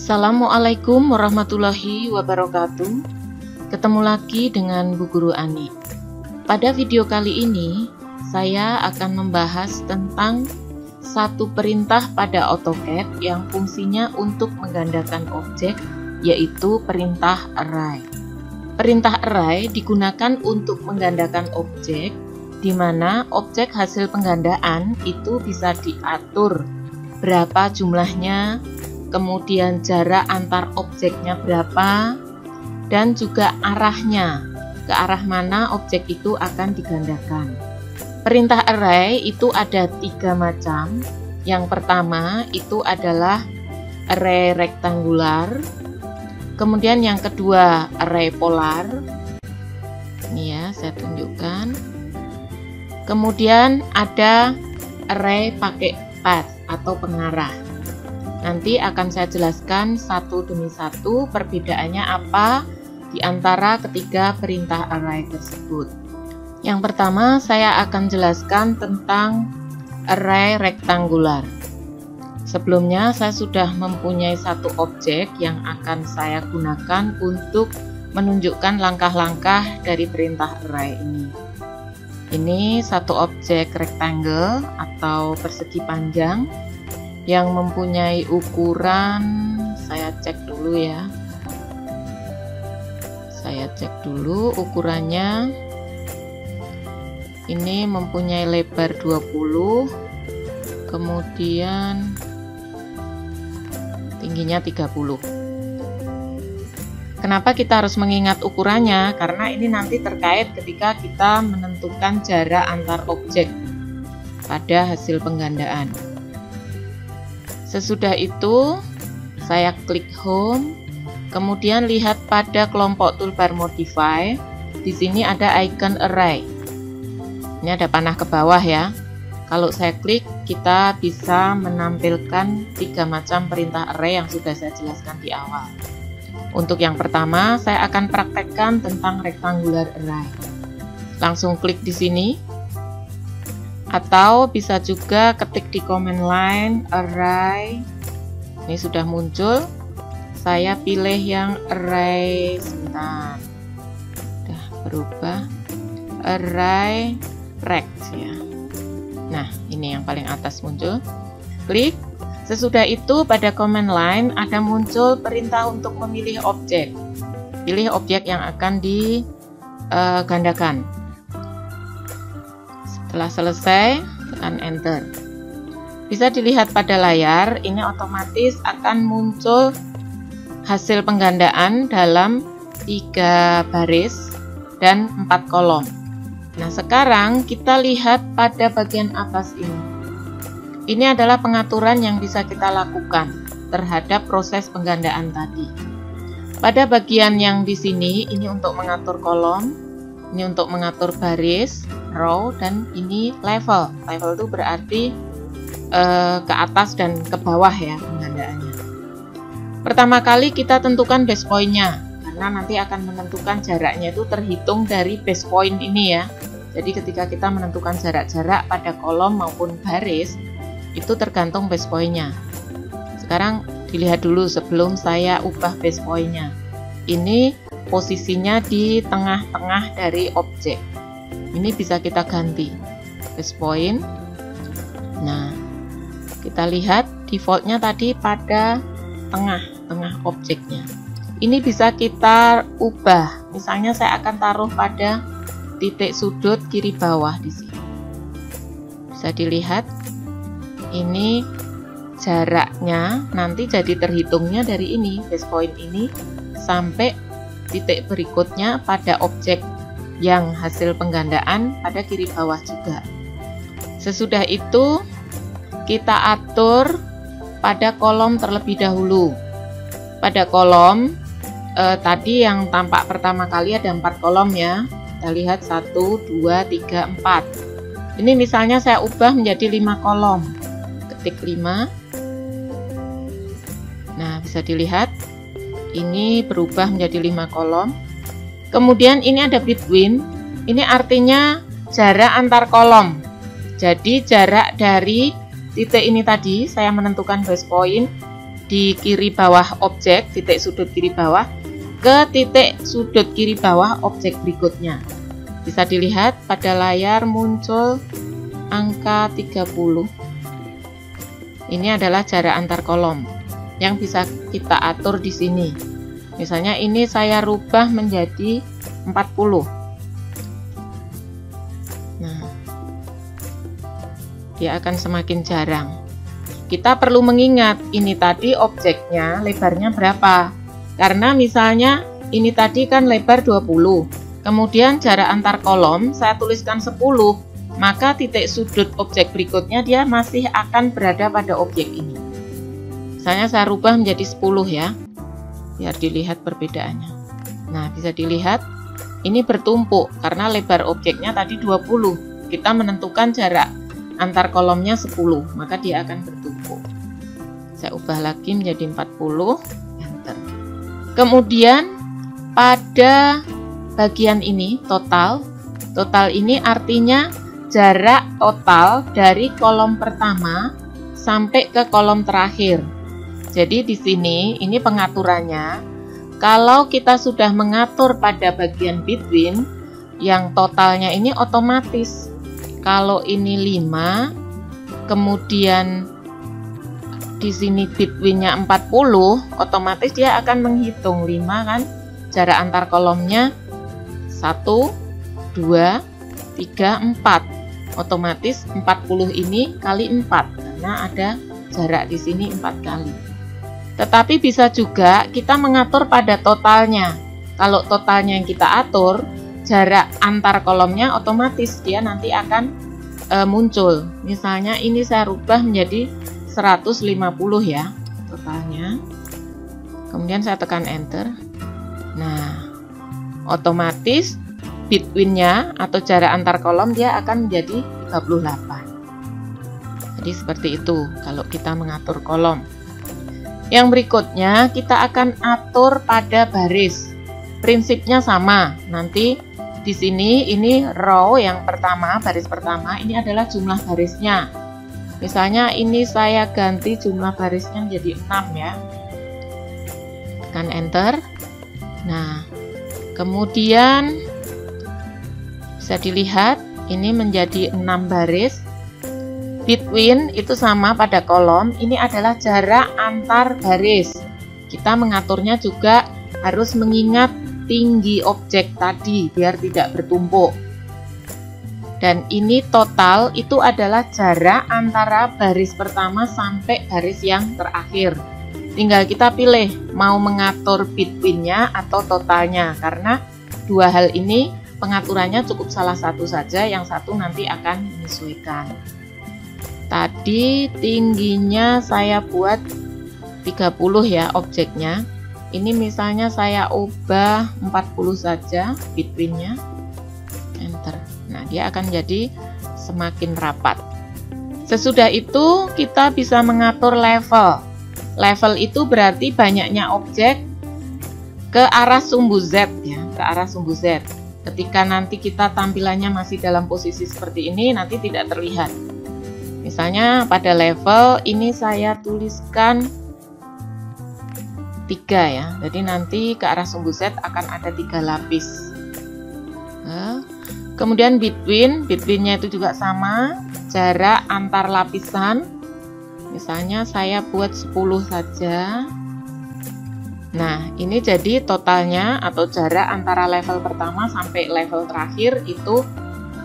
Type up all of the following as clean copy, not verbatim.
Assalamualaikum warahmatullahi wabarakatuh. Ketemu lagi dengan Bu Guru Ani. Pada video kali ini saya akan membahas tentang satu perintah pada AutoCAD yang fungsinya untuk menggandakan objek, yaitu perintah array. Perintah array digunakan untuk menggandakan objek, di mana objek hasil penggandaan itu bisa diatur berapa jumlahnya, kemudian jarak antar objeknya berapa, dan juga arahnya, ke arah mana objek itu akan digandakan. Perintah array itu ada 3 macam. Yang pertama itu adalah array rektangular, kemudian yang kedua array polar. Ini ya, saya tunjukkan. Kemudian ada array pakai path atau pengarah. Nanti akan saya jelaskan satu demi satu perbedaannya apa di antara ketiga perintah array tersebut. Yang pertama saya akan jelaskan tentang array rektangular. Sebelumnya saya sudah mempunyai satu objek yang akan saya gunakan untuk menunjukkan langkah-langkah dari perintah array ini. Ini satu objek rectangle atau persegi panjang yang mempunyai ukuran, saya cek dulu ya. Saya cek dulu ukurannya. Ini mempunyai lebar 20, kemudian tingginya 30. Kenapa kita harus mengingat ukurannya? Karena ini nanti terkait ketika kita menentukan jarak antar objek pada hasil penggandaan. Sesudah itu, saya klik Home, kemudian lihat pada kelompok toolbar Modify. Di sini ada icon array. Ini ada panah ke bawah ya. Kalau saya klik, kita bisa menampilkan 3 macam perintah array yang sudah saya jelaskan di awal. Untuk yang pertama, saya akan praktekkan tentang rectangular array. Langsung klik di sini. Atau bisa juga ketik di command line array. Ini sudah muncul. Saya pilih yang array, sebentar, udah berubah, array rect ya. Nah, ini yang paling atas muncul. Klik. Sesudah itu pada command line ada muncul perintah untuk memilih objek. Pilih objek yang akan digandakan. Setelah selesai, tekan enter. Bisa dilihat pada layar, ini otomatis akan muncul hasil penggandaan dalam 3 baris dan 4 kolom. Nah, sekarang kita lihat pada bagian atas ini. Ini adalah pengaturan yang bisa kita lakukan terhadap proses penggandaan tadi. Pada bagian yang di sini, ini untuk mengatur kolom, ini untuk mengatur baris, row, dan ini level. Level itu berarti ke atas dan ke bawah ya penggandaannya. Pertama kali kita tentukan base point-nya, karena nanti akan menentukan jaraknya itu terhitung dari base point ini ya. Jadi ketika kita menentukan jarak-jarak pada kolom maupun baris, itu tergantung base point-nya. Sekarang dilihat dulu sebelum saya ubah base point-nya. Ini posisinya di tengah-tengah dari objek. Ini bisa kita ganti base point. Nah, kita lihat defaultnya tadi pada tengah objeknya. Ini bisa kita ubah. Misalnya saya akan taruh pada titik sudut kiri bawah di sini. Bisa dilihat ini jaraknya nanti jadi terhitungnya dari ini base point ini sampai titik berikutnya pada objek yang hasil penggandaan pada kiri bawah juga. Sesudah itu kita atur pada kolom terlebih dahulu. Pada kolom tadi yang tampak pertama kali ada 4 kolom ya. Kita lihat 1, 2, 3, 4. Ini misalnya saya ubah menjadi 5 kolom. Ketik 5. Nah, bisa dilihat ini berubah menjadi 5 kolom. Kemudian ini ada between. Ini artinya jarak antar kolom. Jadi jarak dari titik ini tadi saya menentukan base point di kiri bawah objek, titik sudut kiri bawah, ke titik sudut kiri bawah objek berikutnya. Bisa dilihat pada layar muncul angka 30. Ini adalah jarak antar kolom yang bisa kita atur di sini. Misalnya ini saya rubah menjadi 40. Nah, dia akan semakin jarang. Kita perlu mengingat ini tadi objeknya lebarnya berapa. Karena misalnya ini tadi kan lebar 20. Kemudian jarak antar kolom saya tuliskan 10. Maka titik sudut objek berikutnya dia masih akan berada pada objek ini. Misalnya saya rubah menjadi 10 ya. Biar dilihat perbedaannya. Nah, bisa dilihat ini bertumpuk karena lebar objeknya tadi 20. Kita menentukan jarak antar kolomnya 10, maka dia akan bertumpuk. Saya ubah lagi menjadi 40, enter. Kemudian pada bagian ini total ini artinya jarak total dari kolom pertama sampai ke kolom terakhir. Jadi di sini ini pengaturannya. Kalau kita sudah mengatur pada bagian between, yang totalnya ini otomatis. Kalau ini 5, kemudian di sini between-nya 40, otomatis dia akan menghitung 5 kan. Jarak antar kolomnya 1, 2, 3, 4. Otomatis 40 ini kali 4 karena ada jarak di sini 4 kali. Tetapi bisa juga kita mengatur pada totalnya. Kalau totalnya yang kita atur, jarak antar kolomnya otomatis dia nanti akan muncul. Misalnya ini saya rubah menjadi 150 ya totalnya. Kemudian saya tekan enter. Nah, otomatis between-nya atau jarak antar kolom dia akan menjadi 38. Jadi seperti itu kalau kita mengatur kolom. Yang berikutnya kita akan atur pada baris. Prinsipnya sama. Nanti di sini ini row yang pertama, baris pertama ini adalah jumlah barisnya. Misalnya ini saya ganti jumlah barisnya menjadi 6 ya. Tekan enter. Nah, kemudian bisa dilihat ini menjadi 6 baris. Between itu sama pada kolom, ini adalah jarak antar baris. Kita mengaturnya juga harus mengingat tinggi objek tadi biar tidak bertumpuk. Dan ini total itu adalah jarak antara baris pertama sampai baris yang terakhir. Tinggal kita pilih mau mengatur between-nya atau totalnya, karena dua hal ini pengaturannya cukup salah satu saja, yang satu nanti akan menyesuaikan. Tadi tingginya saya buat 30 ya objeknya. Ini misalnya saya ubah 40 saja between-nya. Enter. Nah, dia akan jadi semakin rapat. Sesudah itu kita bisa mengatur level. Level itu berarti banyaknya objek ke arah sumbu Z ya, ke arah sumbu Z. Ketika nanti kita tampilannya masih dalam posisi seperti ini, nanti tidak terlihat. Misalnya pada level ini saya tuliskan 3 ya. Jadi nanti ke arah sumbu Z akan ada 3 lapis. Nah, kemudian between-nya itu juga sama, jarak antar lapisan. Misalnya saya buat 10 saja. Nah, ini jadi totalnya atau jarak antara level pertama sampai level terakhir itu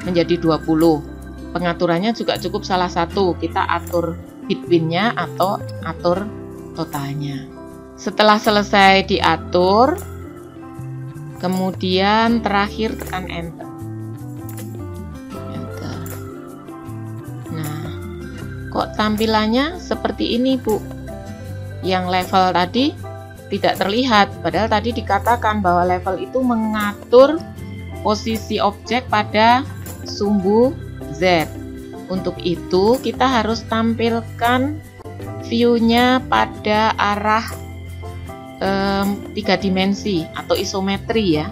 menjadi 20. Pengaturannya juga cukup salah satu, kita atur between-nya atau atur totalnya. Setelah selesai diatur, kemudian terakhir tekan enter. Enter. Nah, kok tampilannya seperti ini, Bu? Yang level tadi tidak terlihat, padahal tadi dikatakan bahwa level itu mengatur posisi objek pada sumbu Z. Untuk itu kita harus tampilkan view-nya pada arah 3 dimensi atau isometri ya.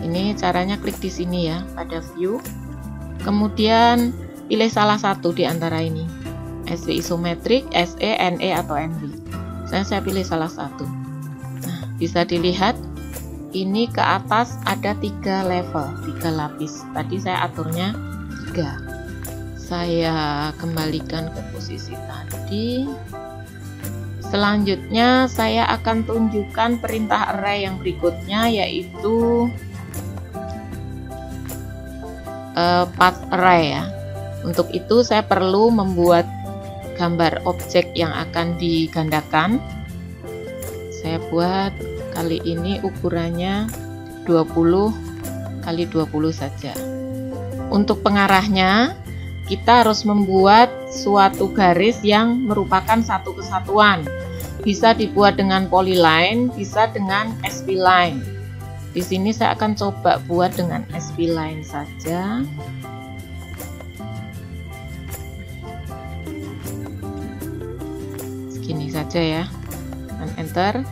Ini caranya klik di sini ya pada view. Kemudian pilih salah satu di antara ini. SW isometrik, SE, NE atau NV. Saya pilih salah satu. Nah, bisa dilihat ini ke atas ada 3 level, 3 lapis. Tadi saya aturnya 3. Saya kembalikan ke posisi tadi. Selanjutnya saya akan tunjukkan perintah array yang berikutnya, yaitu path array ya. Untuk itu saya perlu membuat gambar objek yang akan digandakan. Saya buat kali ini ukurannya 20 kali 20 saja. Untuk pengarahnya kita harus membuat suatu garis yang merupakan satu kesatuan. Bisa dibuat dengan polyline, bisa dengan spline. Di sini saya akan coba buat dengan spline saja. Segini saja ya. Dan enter.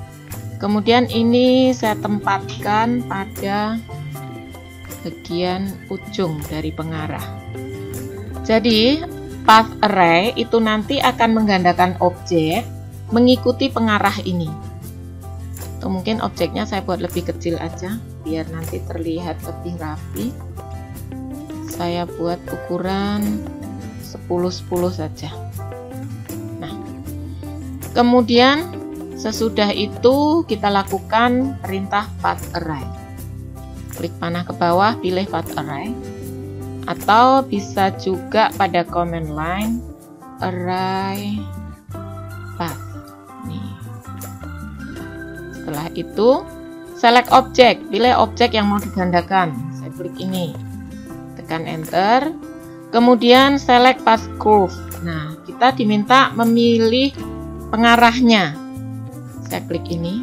Kemudian ini saya tempatkan pada bagian ujung dari pengarah. Jadi path array itu nanti akan menggandakan objek mengikuti pengarah ini. Atau mungkin objeknya saya buat lebih kecil aja biar nanti terlihat lebih rapi. Saya buat ukuran 10-10 saja. Nah, kemudian sesudah itu kita lakukan perintah path array. Klik panah ke bawah, pilih path array. Atau bisa juga pada command line array path. Nih. Setelah itu select objek, pilih objek yang mau digandakan. Saya klik ini, tekan enter. Kemudian select path curve. Nah, kita diminta memilih pengarahnya. Saya klik ini.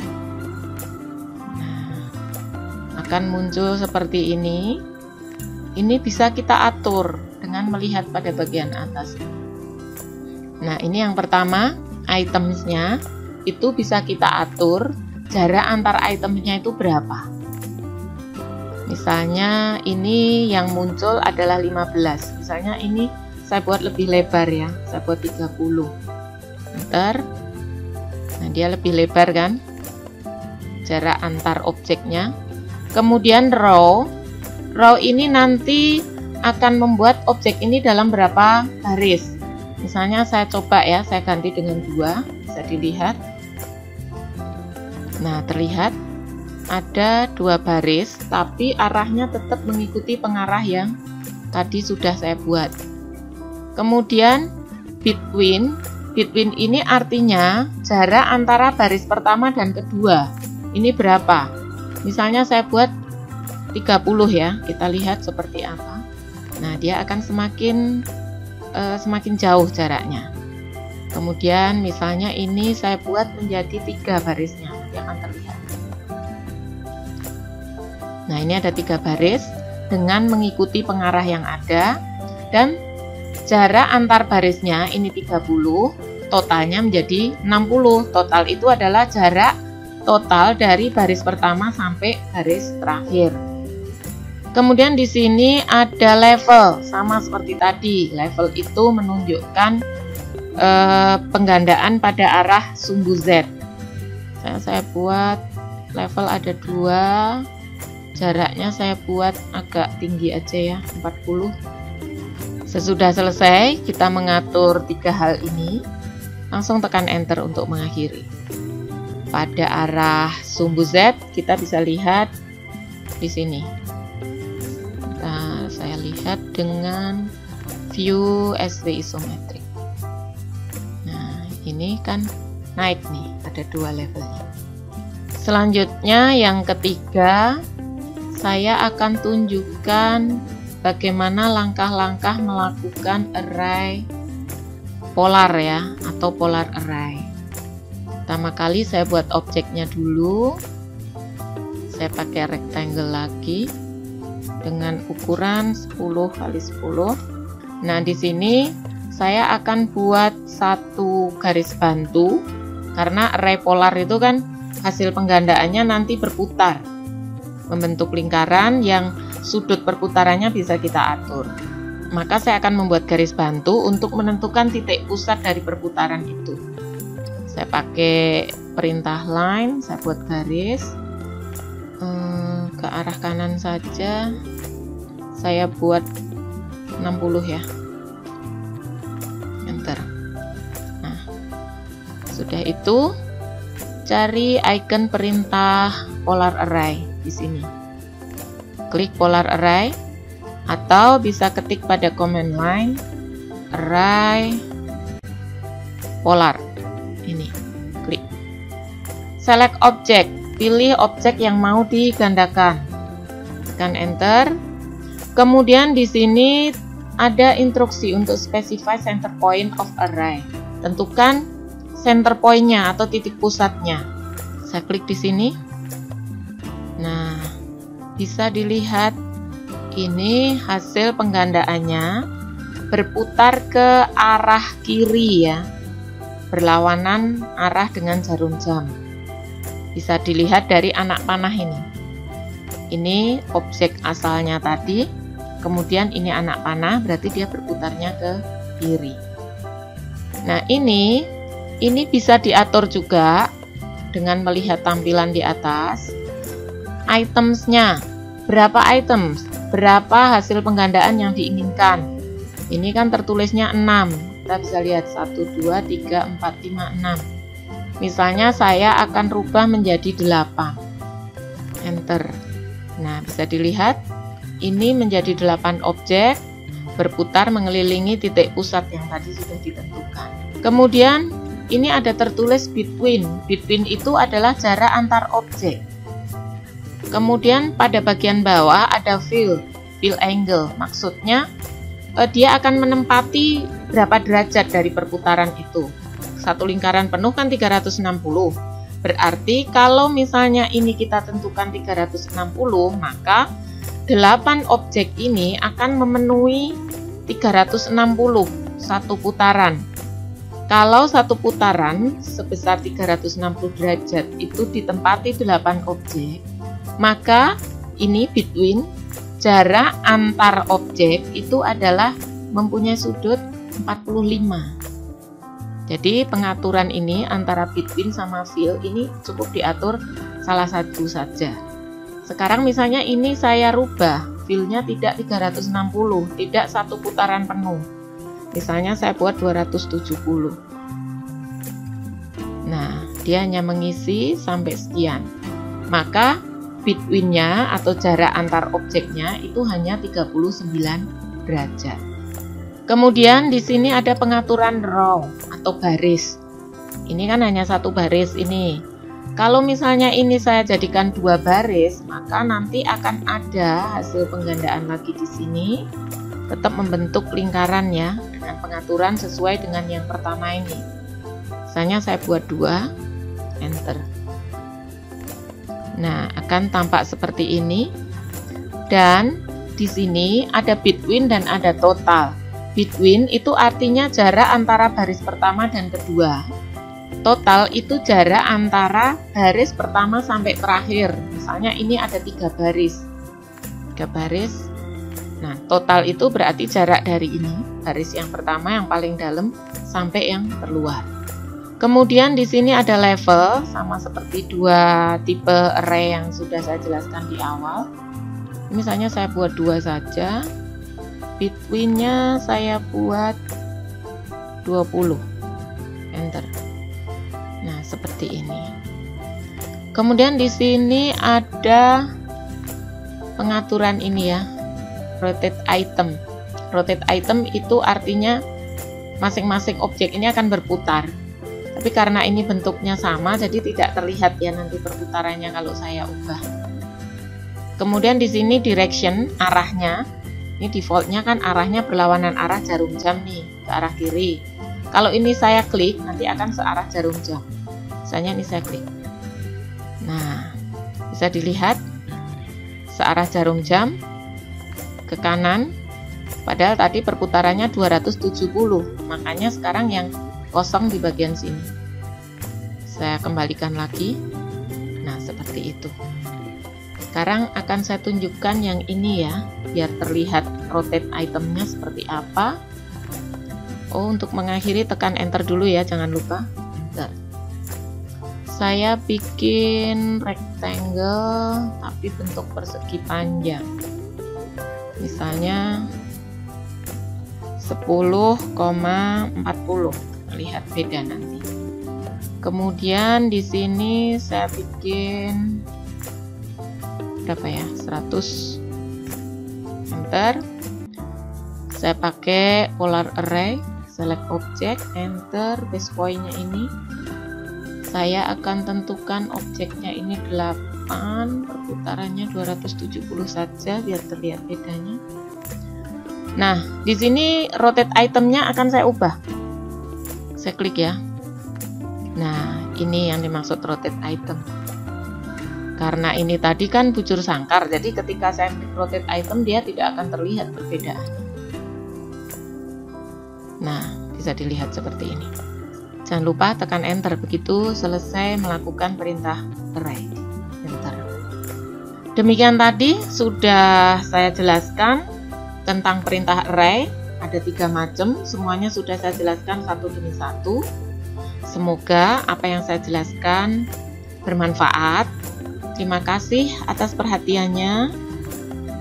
Nah, akan muncul seperti ini. Ini bisa kita atur dengan melihat pada bagian atas. Nah, ini yang pertama, itemsnya itu bisa kita atur jarak antar itemnya itu berapa. Misalnya ini yang muncul adalah 15. Misalnya ini saya buat lebih lebar ya, saya buat 30. Enter. Nah, dia lebih lebar kan jarak antar objeknya. Kemudian row ini nanti akan membuat objek ini dalam berapa baris. Misalnya saya coba ya, saya ganti dengan 2, bisa dilihat. Nah, terlihat ada 2 baris, tapi arahnya tetap mengikuti pengarah yang tadi sudah saya buat. Kemudian between ini artinya jarak antara baris pertama dan kedua. Ini berapa? Misalnya saya buat 30 ya, kita lihat seperti apa. Nah, dia akan semakin jauh jaraknya. Kemudian misalnya ini saya buat menjadi 3 barisnya, nanti akan terlihat. Nah, ini ada 3 baris dengan mengikuti pengarah yang ada, dan jarak antar barisnya ini 30, totalnya menjadi 60. Total itu adalah jarak total dari baris pertama sampai baris terakhir. Kemudian di sini ada level, sama seperti tadi. Level itu menunjukkan penggandaan pada arah sumbu Z. Saya buat level ada 2, jaraknya saya buat agak tinggi aja ya, 40. Sesudah selesai kita mengatur 3 hal ini, langsung tekan enter untuk mengakhiri. Pada arah sumbu Z kita bisa lihat di sini. Nah, saya lihat dengan view SV isometrik. Nah, ini kan naik nih, ada 2 levelnya. Selanjutnya yang ketiga, saya akan tunjukkan bagaimana langkah-langkah melakukan array polar ya, atau polar array. Pertama kali saya buat objeknya dulu. Saya pakai rectangle lagi dengan ukuran 10 kali 10. Nah, di sini saya akan buat satu garis bantu karena array polar itu kan hasil penggandaannya nanti berputar, membentuk lingkaran yang sudut perputarannya bisa kita atur. Maka saya akan membuat garis bantu untuk menentukan titik pusat dari perputaran itu. Saya pakai perintah line, saya buat garis ke arah kanan saja, saya buat 60 ya, enter. Nah, sudah itu cari icon perintah polar array di sini, klik polar array, atau bisa ketik pada command line array polar. Ini klik select object, pilih objek yang mau digandakan, tekan enter. Kemudian di sini ada instruksi untuk specify center point of array, tentukan center point-nya atau titik pusatnya. Saya klik di sini. Nah, bisa dilihat ini hasil penggandaannya berputar ke arah kiri ya, berlawanan arah dengan jarum jam. Bisa dilihat dari anak panah ini. Ini objek asalnya tadi, kemudian ini anak panah, berarti dia berputarnya ke kiri. Nah, ini bisa diatur juga dengan melihat tampilan di atas. Itemsnya, berapa items, berapa hasil penggandaan yang diinginkan. Ini kan tertulisnya 6. Kita bisa lihat 1, 2, 3, 4, 5, 6. Misalnya saya akan rubah menjadi 8. Enter. Nah, bisa dilihat ini menjadi 8 objek berputar mengelilingi titik pusat yang tadi sudah ditentukan. Kemudian ini ada tertulis between. Between itu adalah jarak antar objek. Kemudian pada bagian bawah ada fill angle. Maksudnya dia akan menempati berapa derajat dari perputaran itu. Satu lingkaran penuh kan 360. Berarti kalau misalnya ini kita tentukan 360, maka 8 objek ini akan memenuhi 360 satu putaran. Kalau satu putaran sebesar 360 derajat itu ditempati 8 objek, maka ini between, jarak antar objek itu adalah mempunyai sudut 45. Jadi pengaturan ini antara between sama fill ini cukup diatur salah satu saja. Sekarang misalnya ini saya rubah, fill-nya tidak 360, tidak satu putaran penuh. Misalnya saya buat 270. Nah, dia hanya mengisi sampai sekian. Maka between-nya atau jarak antar objeknya itu hanya 39 derajat. Kemudian di sini ada pengaturan row atau baris. Ini kan hanya satu baris ini. Kalau misalnya ini saya jadikan 2 baris, maka nanti akan ada hasil penggandaan lagi di sini, tetap membentuk lingkaran ya, dengan pengaturan sesuai dengan yang pertama ini. Misalnya saya buat 2, enter. Nah, akan tampak seperti ini. Dan di sini ada between dan ada total. Between itu artinya jarak antara baris pertama dan kedua. Total itu jarak antara baris pertama sampai terakhir. Misalnya ini ada 3 baris. 3 baris. Nah, total itu berarti jarak dari ini, baris yang pertama yang paling dalam sampai yang terluar. Kemudian di sini ada level, sama seperti 2 tipe array yang sudah saya jelaskan di awal. Misalnya saya buat 2 saja. Between-nya saya buat 20. Enter. Nah, seperti ini. Kemudian di sini ada pengaturan ini ya, rotate item. Rotate item itu artinya masing-masing objek ini akan berputar. Tapi karena ini bentuknya sama, jadi tidak terlihat ya nanti perputarannya kalau saya ubah. Kemudian di sini direction, arahnya. Ini defaultnya kan arahnya berlawanan arah jarum jam nih, ke arah kiri. Kalau ini saya klik, nanti akan searah jarum jam. Misalnya ini saya klik. Nah, bisa dilihat searah jarum jam ke kanan. Padahal tadi perputarannya 270, makanya sekarang yang kosong di bagian sini. Saya kembalikan lagi. Nah, seperti itu. Sekarang akan saya tunjukkan yang ini ya, biar terlihat rotate itemnya seperti apa. Oh, untuk mengakhiri tekan enter dulu ya, jangan lupa. Bentar. saya bikin rectangle tapi bentuk persegi panjang, misalnya 10,40, lihat beda nanti. Kemudian di sini saya bikin berapa ya, 100. Enter. Saya pakai polar array, select object, enter. Base pointnya ini saya akan tentukan objeknya ini 8, perputarannya 270 saja biar terlihat bedanya. Nah, di sini rotate itemnya akan saya ubah. Saya klik ya. Nah, ini yang dimaksud rotate item. Karena ini tadi kan bujur sangkar, jadi ketika saya rotate item dia tidak akan terlihat perbedaan. Nah, bisa dilihat seperti ini. Jangan lupa tekan enter begitu selesai melakukan perintah array. Enter. Demikian tadi sudah saya jelaskan tentang perintah array. Ada 3 macam, semuanya sudah saya jelaskan satu demi satu. Semoga apa yang saya jelaskan bermanfaat. Terima kasih atas perhatiannya.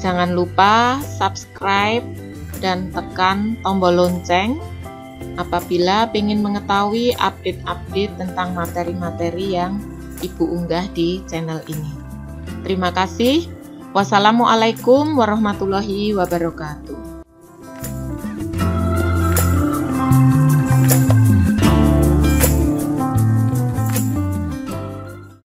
Jangan lupa subscribe dan tekan tombol lonceng apabila ingin mengetahui update-update tentang materi-materi yang Ibu unggah di channel ini. Terima kasih. Wassalamualaikum warahmatullahi wabarakatuh.